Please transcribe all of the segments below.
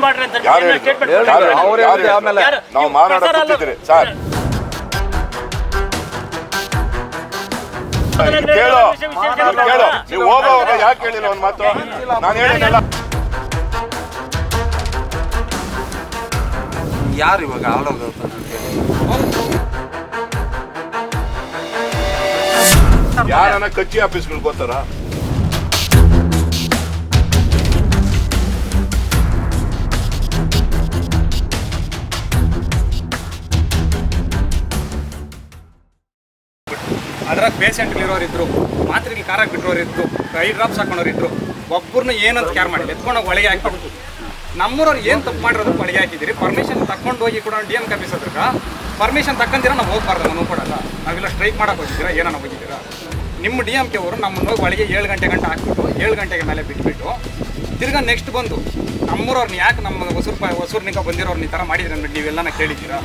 ಮಾಡ್ರಿ ಅಂತ ನಾವು ಮಾತಾಡ್ತಿದ್ರಿ ಸರ್. ಕೇಳೋ ನೀವು ಹೋಗೋವಾಗ ಯಾಕೆ ಹೇಳಿಲ್ಲ ಒಂದು ಮಾತು? ನಾನು ಹೇಳಿಲ್ಲ. ಯಾರು ಇವಾಗ ಆಳೋಗ ಯಾರನ್ನ ಕಚ್ಚಿ ಆಫೀಸ್ಗಳು ಗೊತ್ತಾರ? ಅದ್ರಾಗ ಪೇಷಂಟ್ಗಳಿರೋರು ಇದ್ರು, ಮಾತ್ರೆಗೆ ಕಾರಾಗಿ ಬಿಟ್ಟರೋರು ಇದ್ರು, ಐ ಡ್ರಾಪ್ಸ್ ಹಾಕೊಂಡವ್ರು ಇದ್ರು. ಒಬ್ಬರನ್ನ ಏನಂತ ಕೇರ್ ಮಾಡಿಲ್ಲ, ಎತ್ಕೊಂಡೋಗಿ ಒಳಗೆ ಹಾಕ್ಬಿಟ್ಟು ನಮ್ಮೂರವ್ರು ಏನು ತಪ್ಪು ಮಾಡಿರೋದು ಒಳಗೆ ಹಾಕಿದ್ದೀರಿ. ಪರ್ಮಿಷನ್ ತಗೊಂಡು ಹೋಗಿ ಕೂಡ ಡಿ ಎಮ್ ಆಫೀಸ್ ಹತ್ರಕ್ಕೆ ಪರ್ಮಿಷನ್ ತಗೊಂಡಿರ ನಾವು ಹೋಗ್ಬಾರ್ದು, ನಾವು ಕೊಡಲ್ಲ. ನಾವೆಲ್ಲ ಸ್ಟ್ರೈಕ್ ಮಾಡೋಕೆ ಹೋಗಿದ್ದೀರಾ, ಏನೋ ಹೋಗಿದ್ದೀರಾ? ನಿಮ್ಮ ಡಿ ಎಮ್ ಕೆ ಅವರು ನಮ್ಮನ್ನು ಹೋಗಿ ಒಳಗೆ 7 ಗಂಟೆ ಹಾಕ್ಬಿಟ್ಟು 7 ಗಂಟೆಗೆ ಮೇಲೆ ಬಿಟ್ಬಿಟ್ಟು ತಿರ್ಗಾ ನೆಕ್ಸ್ಟ್ ಬಂದು ನಮ್ಮೂರವ್ರನ್ನ ಯಾಕೆ ನಮ್ಮ ಹೊಸೂರ್ನಿಂದ ಬಂದಿರೋರ್ನ ಈ ಥರ ಮಾಡಿದ್ರಿ ಅಂದ್ಬಿಟ್ಟು ನೀವೆಲ್ಲನ ಕೇಳಿದ್ದೀರಾ?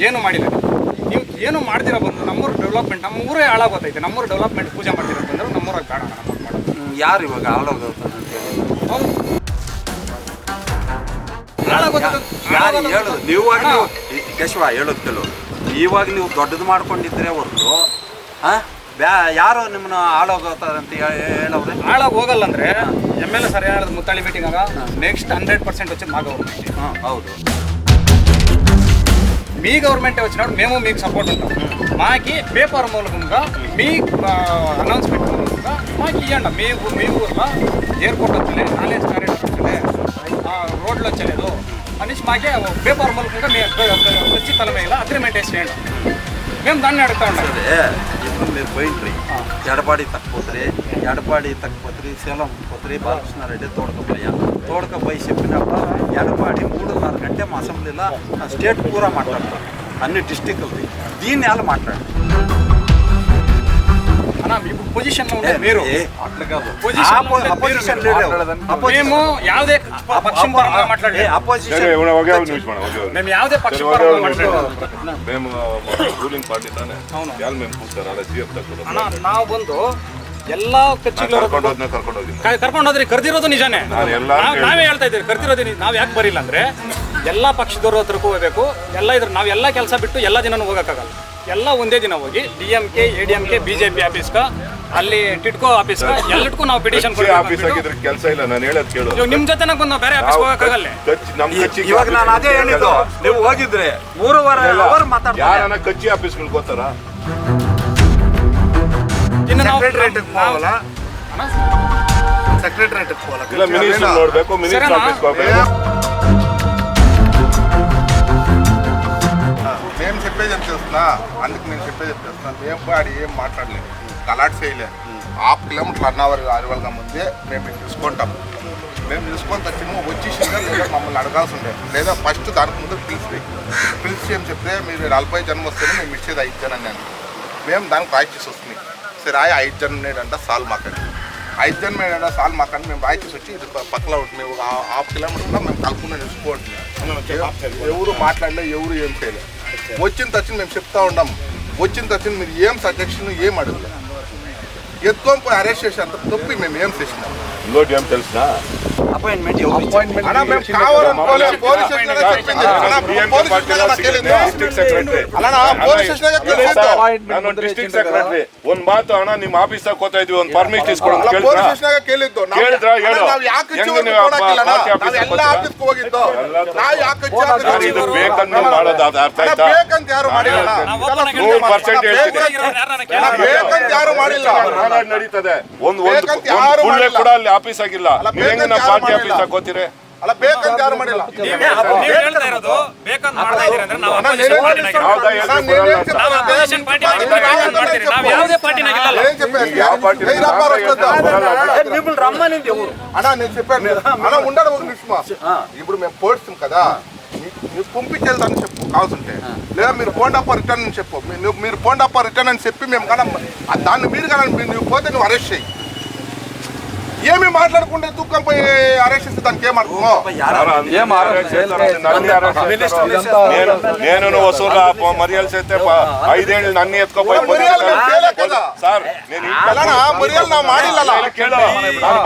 ಏನು ಮಾಡಿಲ್ಲ ನೀವು, ಏನು ಮಾಡ್ತೀರಾ ಬಂದು ನಮ್ಮೂರು ಡೆವಲಪ್ಮೆಂಟ್, ನಮ್ಮ ಊರೇ ಹಾಳಾಗೋತೈತೆ. ನಮ್ಮೂರು ಡೆವಲಪ್ಮೆಂಟ್ ಪೂಜೆ ಮಾಡ್ತೀರ ಬಂದ್ರೆ ನಮ್ಮೂರಾಗ ಬೇಡ ನಮ್ಮೂರು ಮಾಡೋದು. ಯಾರು ಇವಾಗ ಆಳೋಗ ಹೇಳೋದು ನೀವಾಗ ಕೇಶವ ಹೇಳೋದು ಕೆಲವು ಇವಾಗ ನೀವು ದೊಡ್ಡದು ಮಾಡ್ಕೊಂಡಿದ್ರೆ ಹೊರತು ಯಾರು ನಿಮ್ಮನ್ನ ಹಾಳಾಗೋತಾರಂತ ಹೇಳವ್ರೆ. ಹಾಳಾಗಿ ಹೋಗಲ್ಲ ಅಂದರೆ ಎಮ್ ಎಲ್ ಎ ಸರ್ ಹೇಳಿದ ಮುತ್ತಾಳಿ ಮೀಟಿಂಗ್ ಆಗ ನೆಕ್ಸ್ಟ್ 100% వచ్చింది మా గవర్నమెంట్. ಹೌದು, మీ గవర్నమెంట్ వచ్చినప్పుడు మేము మీకు సపోర్ట్ ఉంటాం. మాకి పేపర్ మూలకంగా మీ అనౌన్స్మెంట్ మూలకంగా మాకు ఇవ్వండి. మీ ఊర్లో ఎయిర్పోర్ట్ వచ్చలేదు, నాలెడ్జ్ కారిడార్ వచ్చలేదు, రోడ్లు వచ్చలేదు అనేసి మాకే పేపర్ మూలకంగా మేము వచ్చి తల మీద అగ్రిమెంట్ వేసి చేయండి. మేము దాన్ని అడుగుతా ఉంటాం. ఇప్పుడు మీరు పోయింట్రీ ఎడపాడి తక్కుపోతుంది సేలం పోతుంది బాలకృష్ణారెడ్డి తోడకపోయి చెప్పినప్పుడు ఎడపాడి 3.5 గంటೆ మా అసెంబ్లీలో స్టేట్ పూరా మాట్లాడతారు, అన్ని డిస్టిక్లది. దీన్ని ఎలా మాట్లాడారు ఇప్పుడు పొజిషన్ మీరు మేము ಯಾವುದೇ పక్షం పరంగా మాట్లాడే మేము ಯಾವುದೇ పక్షం పరంగా మాట్లాడే మేము రూలింగ్ పార్టీ ತಾನೆ ಯಾರು మేము ಕೂತಾರ ಅಲ್ಲ ಜಿಎಫ್ ತಕ್ಕೊಂಡು ನಾವು ಬಂದು ಎಲ್ಲಾ ಕಕ್ಷಿಗಳು ಕರ್ಕೊಂಡೋದ್ರಿ. ಕರೆದಿರೋದು ನಿಜಾನೇ, ನಾವೇ ಹೇಳ್ತಾ ಇದ್ದೀವಿ ಕರೆದಿರೋದು. ನಾವು ಯಾಕೆ ಬರಿಲ್ಲ ಅಂದ್ರೆ ಎಲ್ಲಾ ಪಕ್ಷದವ್ರ ಹತ್ರಕ್ಕೂ ಹೋಗ್ಬೇಕು. ಎಲ್ಲ ಇದ್ರ ನಾವೆಲ್ಲ ಕೆಲಸ ಬಿಟ್ಟು ಎಲ್ಲ ದಿನನೂ ಹೋಗಕ್ಕಾಗಲ್ಲ. ಎಲ್ಲ ಒಂದೇ ದಿನ ಹೋಗಿ DMK ADMK BJP ಆಫೀಸ್ಗ, ಅಲ್ಲಿ ಟಿಡ್ಕೋ ಆಫೀಸ್ಗ ಎಲ್ಲದಕ್ಕೂ ನಾವು ಪಿಟಿಷನ್ ಕೆಲಸ ಇಲ್ಲ. ನಾನು ಹೇಳೋದು ಕೇಳು, ನಿಮ್ ಜೊತೆ ಬಂದು ಬೇರೆ ಆಫೀಸ್ ಹೋಗಕ್ಕಾಗಲ್ಲ. ಇವಾಗ ನಾನು ಅದೇ ಹೇಳಿದ್ದು, ನೀವು ಹೋಗಿದ್ರೆ 3 ಮಾತಾಡ್ತಾರೆ. ಯಾರನ್ನ ಕಚ್ಚಿ ಆಫೀಸ್ಗಳು ಗೊತ್ತಾರ? ಇಲ್ಲ ಮಿನಿಸ್ಟರ್ ನೋಡ್ಬೇಕು, ಮಿನಿಸ್ಟರ್ ಆಫೀಸ್ಗೆ ಹೋಗ್ಬೇಕು. మేము చెప్పేది చెప్తున్నా, అందుకు నేను చెప్పేది చెప్తున్నా. ఏం పాడి ఏం మాట్లాడలేదు, గలాట్ చేయలేదు. 1/2 కిలోమీటర్లు అన్నవర్ అరివల్గా ముందే మేము తీసుకుంటాం. మేము తీసుకొని తచ్చిమో వచ్చేసిందా లేదా మమ్మల్ని అడగాల్సి ఉండే, లేదా ఫస్ట్ దానికి ముందు పిలిచి ఏం చెప్తే మీరు 40 జనం వస్తేనే మేము ఇచ్చేది 5 జనం అని. మేము దానికి రాయిచేసి వస్తుంది. సరే 5 జనం ఉన్నాడంట సాల్ మాకండి, 5 జనం ఉన్నాడంట సాల్ మాకండి. మేము రాయిచేసి వచ్చి ఇది పక్కన మేము 1/2 కిలోమీటర్లో మేము కలుపుకుని చూసుకోండి. ఎవరు మాట్లాడలే, ఎవరు ఏం చేయలేదు. వచ్చిన తచ్చిన మేము చెప్తా ఉన్నాము. వచ్చిన తచ్చిన మీరు ఏం సజెక్షన్ ఏం అడగలేదు, ఎత్తుకొని పోయి అరెస్ట్ చేసేంత తప్పి మేము ఏం చేసినాం. ఇంకోటి ఏం తెలిసినా అపాయింట్మెంట్ ಡಿಸ್ಟ್ರಿಕ್ಟ್ ಸೆಕ್ರೆಟರಿ ಒಂದ್ ಮಾತು ಅಣ್ಣ ನಿಮ್ಮ ಆಫೀಸ್ ಹೋಗ್ತಾ ಇದ್ವಿ, ಒಂದು ಪರ್ಮಿಟ್ ಇಸ್ಕೊಡೋದು ಕೇಳಿದ್ದು ಬೇಕಂತ ಮಾಡೋದು ಅದು ಅರ್ಥ ಆಯ್ತಾ? 100% ಹೇಳ್ತೀನಿ, ಯಾರು ಮಾಡಿಲ್ಲ. ನಡೀತದೆ. ಒಂದು ಕೂಡ ಅಲ್ಲಿ ಆಫೀಸ್ ಆಗಿಲ್ಲ. ಹೆಂಗ ನಾವು ಪಾರ್ಟಿ ಆಫೀಸ್ ಹಾಕೋತೀರಿ? ಅಲ್ಲ ಬೇಕಂತ ಯಾರು ಮಾಡಿಲ್ಲ. అన్నా నేను చెప్పాను అన్నా ఉండడు ఒక నిమిషం. ఇప్పుడు మేము పోడుస్తాం కదా, మీరు పంపించేదని చెప్పు కావాల్సింటే, లేదా మీరు పోండప్ప రిటర్న్ అని చెప్పు. మీరు పోండప్ప రిటర్న్ అని చెప్పి మేము కానీ దాన్ని మీరు కానీ నువ్వు పోతే నువ్వు అరెస్ట్ చేయి. ఏమి మాట్లాడుకుంటే దుఃఖం పోయి అరెస్ట్ చేస్తే దానికి ఏం అర్థం? నేను వసూలు మర్యాలు చేస్తే 5 ఏళ్ళు నన్ను ఎత్తుకోపోయి సార్ ಮರಿಯಲ್ ನಾವು ಮಾಡಿಲ್ಲಲ್ಲ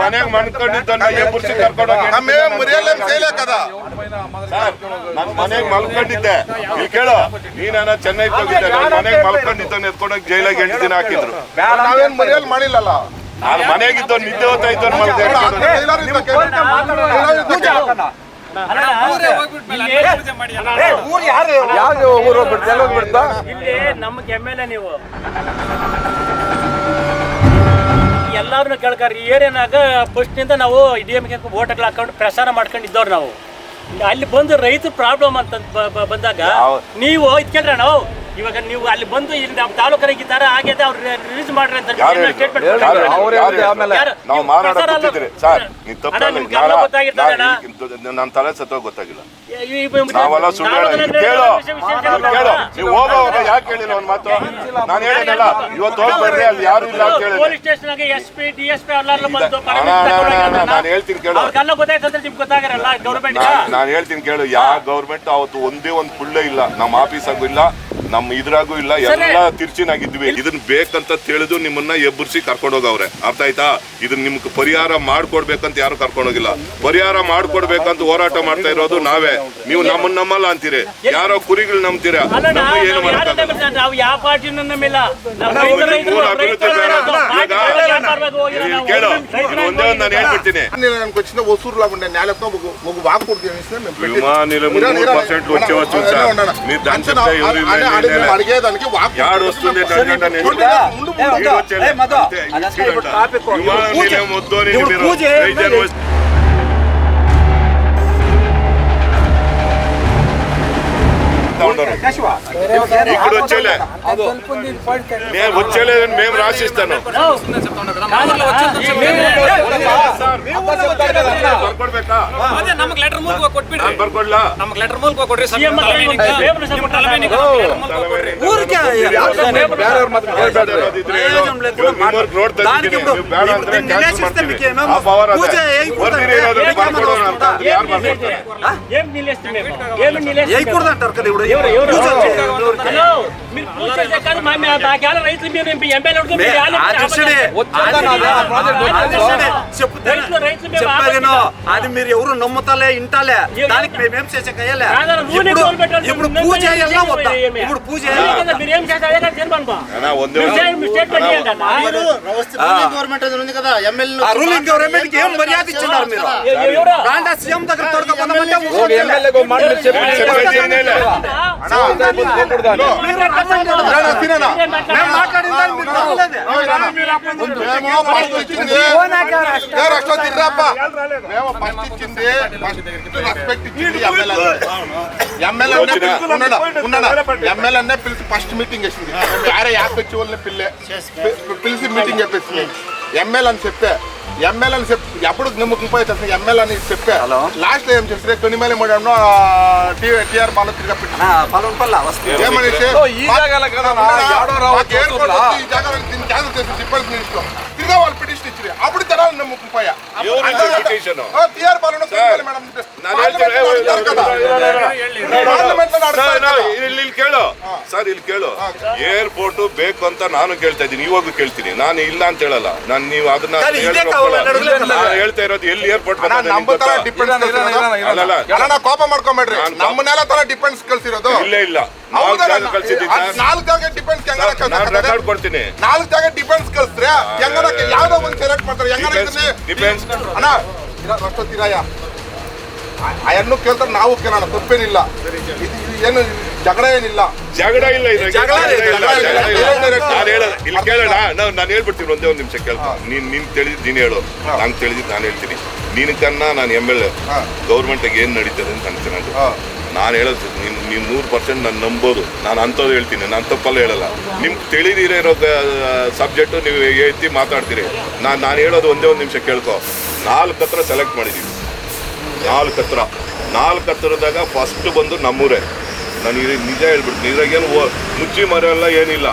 ಮನೆಗೆ ಮಲ್ಕೊಂಡಿದ್ದನ್ನ ಎಬ್ಬರ್ಸಿ ಕರ್ಕೊಂಡು ಮರಿಯಲ್ ಏನ್ ಕೈಲೇ ಕದ ನಾನು ಮನೆಗೆ ಮಲ್ಕೊಂಡಿದ್ದೆ ಇಲ್ಲಿ ಕೇಳು ನೀನ ಚೆನ್ನೈ ಹೋಗಿದ್ದೆ ನಾನು ಮನೆಗೆ ಮಲ್ಕೊಂಡಿದ್ದನ್ನ ಎತ್ಕೊಂಡೋಗಿ ಜೈಲಾಗ 8 ದಿನ ಹಾಕಿದ್ರು ನಾವೇನ್ ಮರಿಯಲ್ ಮಾಡಿಲ್ಲಲ್ಲ ನಾನು ಮನೆಗಿದ್ದು ನಿದ್ದೆ ಹೋಗ್ತಾ ಇದ್ದವ್ರು ನಮ್ಗೆ ಎಮ್ಮೆಲ್ಲೆ ನೀವು ಎಲ್ಲಾರನ್ನು ಕೇಳ್ಕಾರಿ ಏರಿಯಾನಾಗ ಫಸ್ಟ್ನಿಂದ ನಾವು DMK ಓಟ್ಗಳು ಹಾಕೊಂಡು ಪ್ರಸಾರ ಮಾಡ್ಕೊಂಡಿದ್ದವ್ರು ನಾವು ಅಲ್ಲಿ ಬಂದು ರೈತರ ಪ್ರಾಬ್ಲಮ್ ಅಂತ ಬಂದಾಗ ನೀವು ಇದ್ಕೊಂಡ್ರೆ ನಾವು ಇವಾಗ ನೀವು ಅಲ್ಲಿ ಬಂದು ಇಲ್ಲಿ ನಮ್ಮ ತಾಲೂಕರಿಗೆ ಈ ತರ ಆಗಿದೆ ಅವ್ರು ರಿಲೀಸ್ ಮಾಡ್ರಿ ಅಂತ ನಾವು ಮಾತಾಡ್ತಿದ್ರಿ ಸರ್ ನನ್ನ ತಲೆ ಸತ್ತೋಗಿ ಗೊತ್ತಾಗಿಲ್ಲ ನಾವೆಲ್ಲ ಸುಳ್ಳು ಕೇಳು ನೀವು ಹೋಗೋವಾಗ ಯಾಕೆ ಹೇಳಿಲ್ಲ ಒಂದ್ ಮಾತು ನಾನು ಹೇಳಿದಲ್ಲ ಇವತ್ತು ಹೋಗಿ ಬರ್ರಿ ಅಲ್ಲಿ ಯಾರು ಇಲ್ಲ ಅಂತ ಹೇಳಿ ಪೊಲೀಸ್ ಸ್ಟೇಷನ್ SP DSP ಎಲ್ಲರೂ ಬಂದು ನಾನು ಹೇಳ್ತೀನಿ ಕೇಳು ಅವ್ರಿಗೆಲ್ಲ ಗೊತ್ತಾಯ್ತಂದ್ರೆ ನಿಮ್ಗೆ ಗೊತ್ತಾಗಿರಲ್ಲ ಗೌರ್ಮೆಂಟ್ ನಾನು ಹೇಳ್ತೀನಿ ಕೇಳು ಯಾವ ಗೌರ್ಮೆಂಟ್ ಅವತ್ತು ಒಂದೇ ಒಂದು ಪುಳ್ಳೆ ಇಲ್ಲ ನಮ್ಮ ಆಫೀಸಾಗೂ ಇಲ್ಲ ನಮ್ಮ ಇದ್ರಾಗೂ ಇಲ್ಲ ಎಲ್ಲ ತಿರ್ಚಿನಾಗಿದ್ವಿ ಇದನ್ನ ಬೇಕಂತ ತಿಳಿದು ನಿಮ್ಮನ್ನ ಎಬ್ಬರಿಸಿ ಕರ್ಕೊಂಡು ಹೋಗವ್ರೆ ಅರ್ಥ ಆಯ್ತಾ ಇದನ್ನ ನಿಮ್ಗೆ ಪರಿಹಾರ ಮಾಡ್ಕೊಡ್ಬೇಕಂತ ಯಾರು ಕರ್ಕೊಂಡೋಗಿಲ್ಲ ಪರಿಹಾರ ಮಾಡ್ಕೊಡ್ಬೇಕಂತ ಹೋರಾಟ ಮಾಡ್ತಾ ಇರೋದು ನಾವೇ ನೀವು ನಮ್ಮಲ್ಲ ಅಂತೀರಿ ಯಾರೋ ಕುರಿಗಳು ನಂಬ್ತೀರಾ ಏನು ನಾವು ಯಾವ ಪಾರ್ಟಿನೂ ನಮ್ಮಿಲ್ಲ ಕೇಳು ಒಂದೇ ಒಂದು ನಾನು ಹೇಳ್ಬಿಡ್ತೀನಿ వచ్చిన వసూరులా ఉండే నేలతో ఒక వాక్ కొడుతుంది విమానిల 3% వచ్చేవచ్చు సార్ మీరు దాని అడిగేదానికి వాక్ యాడ్ వస్తుంది విమానిలయం వద్దు అని మీరు ఇప్పుడు వచ్చేలే నేను వచ్చేలేదని మేము రాసిస్తాను ನಮ್ಗೆ ಲೆಟರ್ ಮೂಲಕ ಕೊಟ್ಬಿಡ್ರಿ ಬರ್ಕೊಡ್ಲಾ ನಮ್ಗೆ ಲೆಟರ್ ಮೂಲಕ ಕೊಡ್ರಿ అది మీరు ఎవరు నమ్ముతాలే ఇంటాలే దానికి మేమేం చేసేకయ్యలే ఇప్పుడు పూజ ఎలా వద్దా ఇప్పుడు పూజ రూలింగ్ గవర్నమెంట్ ఏం మర్యాద ఇచ్చినారు మీరు సీఎం దగ్గర ఎమ్మెల్యే పిలిచి ఫస్ట్ మీటింగ్ వేసింది వేరే యాప్ వచ్చి వాళ్ళని పిలిచి మీటింగ్ చెప్పేసింది ఎమ్మెల్యే అని చెప్పే ఎప్పుడు నిమ్మకు ఎమ్మెల్యే అని చెప్పే లాస్ట్ ఏం చేస్తే తొనిమేలి మోడను TR బాల తిరిగా పెట్టి ఏమనేసి తిరిగా వాళ్ళు పిటిషన్ ఇచ్చి అప్పుడు జనాలు నమ్ముకు పోయా TR బాలను ಇಲ್ಲಿ ಕೇಳು ಸರ್ ಇಲ್ಲಿ ಕೇಳು ಏರ್ಪೋರ್ಟ್ ಬೇಕು ಅಂತ ನಾನು ಕೇಳ್ತಾ ಇದ್ದೀನಿ ಇವಾಗ ಕೇಳ್ತೀನಿ ನಾನು ಇಲ್ಲ ಅಂತ ಹೇಳಲ್ಲ ನಾನು ನೀವು ಅದನ್ನ ಹೇಳ್ತಾ ಇರೋದು ಎಲ್ಲಿ ಏರ್ಪೋರ್ಟ್ ಕೋಪ ಮಾಡ್ಕೊಂಬೇಡ್ರಿ ನಮ್ಮನ್ನೆಲ್ಲ ತರ ಡಿಪೆಂಡ್ಸ್ ಕಳ್ಸಿರೋದು ಇಲ್ಲ 4 ಜಾಗ ಕಳ್ಸಿದ್ದೀನಿ 4 ಜಾಗ ಡಿಪೆಂಡ್ಸ್ ರೆಕಾರ್ಡ್ ಕೊಡ್ತೀನಿ 4 ಜಾಗ ಡಿಪೆಂಡ್ಸ್ ಕಳ್ಸಿದ್ರೆ ಯಾವ್ದೋ ಒಂದು ಸೆಲೆಕ್ಟ್ ಮಾಡ್ತಾರೆ ಡಿಪೆಂಡ್ಸ್ ಅಣ್ಣ ಅಷ್ಟೊತ್ತಿರಾಯ ಅಯನ್ನು ಕೇಳ್ತಾರೆ ನಾವು ಕೇಳೋಣ ತಪ್ಪೇನಿಲ್ಲ ಏನು ಜಗಳ ಏನಿಲ್ಲ ಇಲ್ಲಿ ಕೇಳೋಣ ನಾನು ಹೇಳ್ಬಿಡ್ತೀನಿ ಒಂದೇ ಒಂದು ನಿಮಿಷ ಕೇಳ್ತಾ ನೀನ್ ತಿಳಿದ್ ನೀನ್ ಹೇಳು ನಂಗೆ ತಿಳಿದಿದ್ದು ನಾನು ಹೇಳ್ತೀನಿ ನಿನಕನ್ನ ನಾನು MLA ಗೌರ್ಮೆಂಟ್ಗೆ ಏನ್ ನಡೀತದೆ ಅಂತ ನಂಗೆ ಚೆನ್ನಾಗಿ ನಾನು ಹೇಳೋದು ನೀನು 100% ನಾನು ನಂಬೋದು ನಾನು ಅಂಥದ್ದು ಹೇಳ್ತೀನಿ ನಾನು ತಪ್ಪಲ್ಲ ಹೇಳಲ್ಲ ನಿಮ್ಗೆ ತಿಳಿದಿರೋ ಸಬ್ಜೆಕ್ಟು ನೀವು ಎತ್ತಿ ಮಾತಾಡ್ತೀರಿ ನಾನು ಹೇಳೋದು ಒಂದೇ ಒಂದು ನಿಮಿಷ ಕೇಳ್ಕೊ 4 ಹತ್ರ ಸೆಲೆಕ್ಟ್ ಮಾಡಿದ್ದೀವಿ 4 ಹತ್ರದಾಗ ಫಸ್ಟ್ ಬಂದು ನಮ್ಮೂರೇ ನಾನು ನಿಜ ಹೇಳ್ಬಿಡ್ತೀನಿ ಇದ್ರಾಗೇನು ಮುಚ್ಚಿ ಮರೆಯಲ್ಲ ಏನಿಲ್ಲ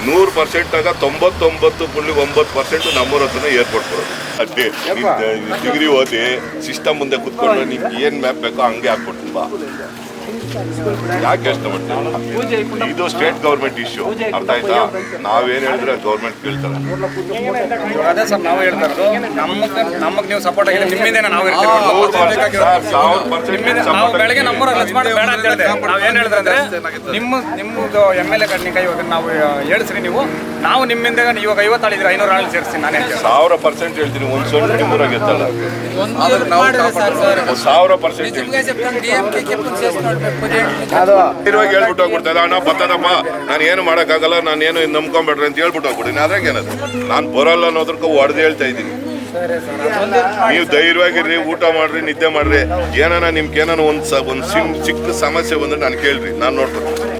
100% ಆಗ 99.9% ನಮ್ಮೂರ ಹತ್ರನೇ ಏರ್ಪೋರ್ಟ್ ಬರೋದು. ಅದೇ ಡಿಗ್ರಿ ಓದಿ ಸಿಸ್ಟಮ್ ಮುಂದೆ ಕುತ್ಕೊಂಡು ನಿಮ್ಗೆ ಏನು ಮ್ಯಾಪ್ ಬೇಕೋ ಹಂಗೆ ಹಾಕ್ಕೊಡ್ತೀನಿ ಬಾ. ಯಾಕೆ ಯೋಚನೆ ಮಾಡ್ತೀನಿ? ಇದು ಸ್ಟೇಟ್ ಗೌರ್ಮೆಂಟ್ ಇಶ್ಯೂ, ಅರ್ಥ ಆಯ್ತಾ? ನಾವೇನು ಹೇಳಿದ್ರೆ ಗೌರ್ಮೆಂಟ್ ಕೇಳ್ತಾರೆ. ಅದೇ ಸರ್ ನಾವು ಹೇಳ್ತಾ ಇರೋದು, ನಮಗೆ ನೀವು ಸಪೋರ್ಟ್ ಆಗಿದೆ ನಿಮ್ಮಿಂದ ನಾವು ಇರ್ತೀವಿ. 100% ನಾವು ಬೆಳಗ್ಗೆ ನಮ್ಮೂರ ಲಕ್ಷ್ಮಣ ಬೇಡ ಅಂತ ಹೇಳಿದೆ. ನಾವು ಏನು ಹೇಳಿದ್ರೆ ಅಂದ್ರೆ ನಿಮ್ಮದು MLA ಕಣ್ಣಿಕಾಯಿ ಇವಾಗ ನಾವು ಹೇಳಿಸ್ರಿ ನೀವು, ನಾವು ನಿಮ್ಮಿಂದ ಇವಾಗ 50 ಆಳಿದ್ರೆ 500 ಆಳು ಸೇರಿಸ್ತೀನಿ ನಾನೇ 1000% ಹೇಳ್ತೀನಿ. ಒಂದು ಸೊನ್ನೆ ನಿಮ್ಮೂರಾಗ ಎತ್ತಲ್ಲ, 1000% ಇರುವಾಗ ಹೇಳ್ಬಿಟ್ಟು ಹೋಗ್ಬಿಡ್ತಾರೆ, ಅಣ್ಣ ಬರ್ತದಮ್ಮ, ನಾನು ಏನು ಮಾಡೋಕ್ಕಾಗಲ್ಲ, ನಾನು ಏನು ನಂಬ್ಕೊಂಬೇಡ್ರಿ ಅಂತ ಹೇಳ್ಬಿಟ್ಟು ಹೋಗ್ಬಿಡ್ತೀನಿ. ಅದ್ರಾಗ ಏನದು, ನಾನು ಬರೋಲ್ಲ ಅನ್ನೋದ್ರಕ್ಕ ಹೊಡೆದು ಹೇಳ್ತಾ ಇದ್ದೀನಿ. ನೀವು ಧೈರ್ಯವಾಗಿರ್ರಿ, ಊಟ ಮಾಡ್ರಿ, ನಿದ್ದೆ ಮಾಡ್ರಿ. ಏನಾನ ನಿಮ್ಗೆ ಏನಾನ ಒಂದು ಚಿಕ್ಕ ಸಮಸ್ಯೆ ಬಂದ್ರೆ ನಾನು ಕೇಳ್ರಿ, ನಾನು ನೋಡ್ತೀನಿ.